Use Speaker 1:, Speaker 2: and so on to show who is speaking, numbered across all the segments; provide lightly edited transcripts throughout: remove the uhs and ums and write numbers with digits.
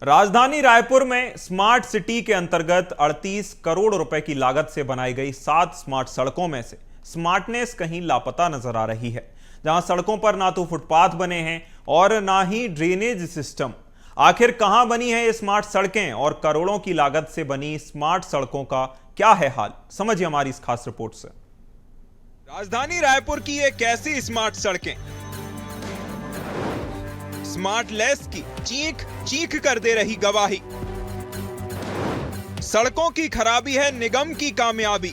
Speaker 1: राजधानी रायपुर में smart city के अंतर्गत 38 करोड़ रुपए की लागत से बनाई गई 7 स्मार्ट सड़कों में से स्मार्टनेस कहीं लापता नजर आ रही है। जहां सड़कों पर ना तो फुटपाथ बने हैं और ना ही ड्रेनेज सिस्टम। आखिर कहां बनी है ये स्मार्ट सड़कें और करोड़ों की लागत से बनी स्मार्ट सड़कों का क्या है हाल, समझिए हमारी इस खास रिपोर्ट से।
Speaker 2: राजधानी रायपुर की एक ऐसी स्मार्ट सड़कें, स्मार्ट लेस की चीख चीख कर दे रही गवाही। सड़कों की खराबी है निगम की कामयाबी।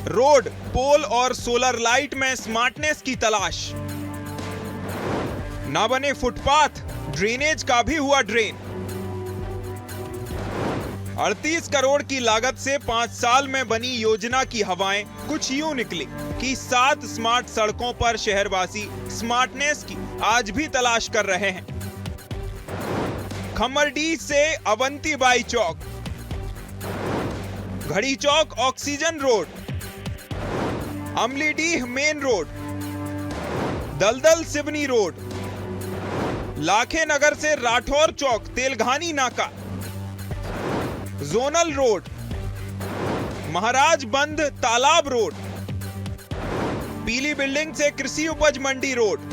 Speaker 2: रोड, पोल और सोलर लाइट में स्मार्टनेस की तलाश। ना बने फुटपाथ, ड्रेनेज का भी हुआ ड्रेन। 38 करोड़ की लागत से 5 साल में बनी योजना की हवाएं कुछ यूं निकली कि 7 स्मार्ट सड़कों पर शहरवासी स्मार्टनेस की आज भी तलाश कर रहे हैं। खम्मरडीह से अवंतीबाई चौक, घड़ी चौक oxygen road, Amlidih main road, Daldal Seoni road, लाखे नगर से राठौर चौक तेलघानी नाका, जोनल रोड, महाराज बंद तालाब रोड, पीली बिल्डिंग से कृषि उपज मंडी रोड।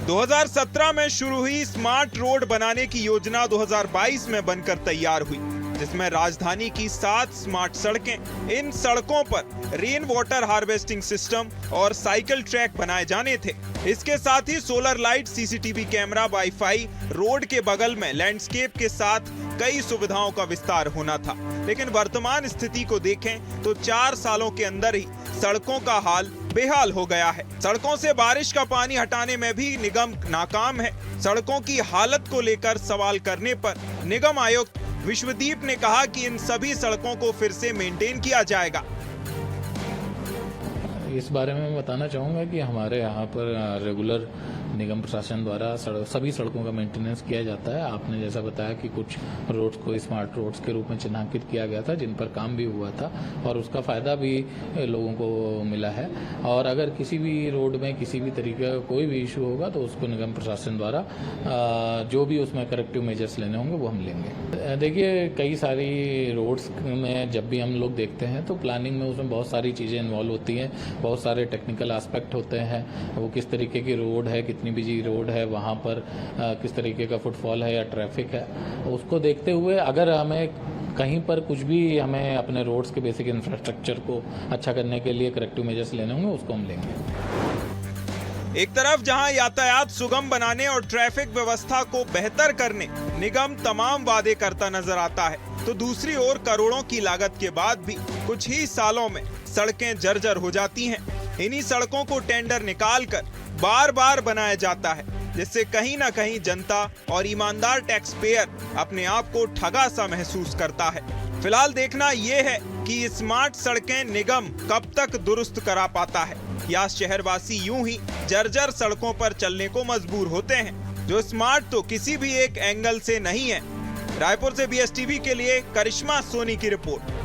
Speaker 2: 2017 में शुरू हुई स्मार्ट रोड बनाने की योजना 2022 में बनकर तैयार हुई, जिसमें राजधानी की 7 स्मार्ट सड़कें, इन सड़कों पर रेन वाटर हार्वेस्टिंग सिस्टम और साइकिल ट्रैक बनाए जाने थे। इसके साथ ही solar light, CCTV camera, WiFi, road के बगल में लैंडस्केप के साथ कई सुविधाओं का विस्तार होना था। लेकिन वर्तमान स्थिति को देखें तो 4 सालों के अंदर ही सड़कों का हाल बेहाल हो गया है। सड़कों से बारिश का पानी हटाने में भी निगम नाकाम है। सड़कों की हालत को लेकर सवाल करने पर निगम आयुक्त विश्वदीप ने कहा कि इन सभी सड़कों को फिर से मेंटेन किया जाएगा।
Speaker 3: इस बारे में मैं बताना चाहूँगा कि हमारे यहाँ पर रेगुलर निगम प्रशासन द्वारा सभी सड़कों का मेंटेनेंस किया जाता है। आपने जैसा बताया कि कुछ रोड्स को स्मार्ट रोड्स के रूप में चिन्हांकित किया गया था, जिन पर काम भी हुआ था और उसका फायदा भी लोगों को मिला है। और अगर किसी भी रोड में किसी भी तरीके का कोई भी इशू होगा तो उसको निगम प्रशासन द्वारा जो भी उसमें करेक्टिव मेजर्स लेने होंगे वो हम लेंगे। देखिए, कई सारी रोड्स में जब भी हम लोग देखते हैं तो प्लानिंग में उसमें बहुत सारी चीज़ें इन्वॉल्व होती हैं, बहुत सारे टेक्निकल एस्पेक्ट होते हैं। वो किस तरीके की रोड है, कितनी बिजी रोड है, वहाँ पर किस तरीके का फुटफॉल है या ट्रैफिक है, उसको देखते हुए अगर हमें कहीं पर कुछ भी हमें अपने रोड्स के बेसिक इंफ्रास्ट्रक्चर को अच्छा करने के लिए करेक्टिव मेजर्स लेने होंगे, उसको हम लेंगे।
Speaker 2: एक तरफ जहां यातायात सुगम बनाने और ट्रैफिक व्यवस्था को बेहतर करने निगम तमाम वादे करता नजर आता है, तो दूसरी ओर करोड़ों की लागत के बाद भी कुछ ही सालों में सड़कें जर्जर हो जाती हैं। इन्हीं सड़कों को टेंडर निकालकर बार बार बनाया जाता है, जिससे कहीं ना कहीं जनता और ईमानदार टैक्स पेयर अपने आप को ठगा सा महसूस करता है। फिलहाल देखना यह है कि स्मार्ट सड़कें निगम कब तक दुरुस्त करा पाता है, या शहरवासी यूं ही जर्जर सड़कों पर चलने को मजबूर होते हैं, जो स्मार्ट तो किसी भी एक एंगल से नहीं है। रायपुर से BSTV के लिए करिश्मा सोनी की रिपोर्ट।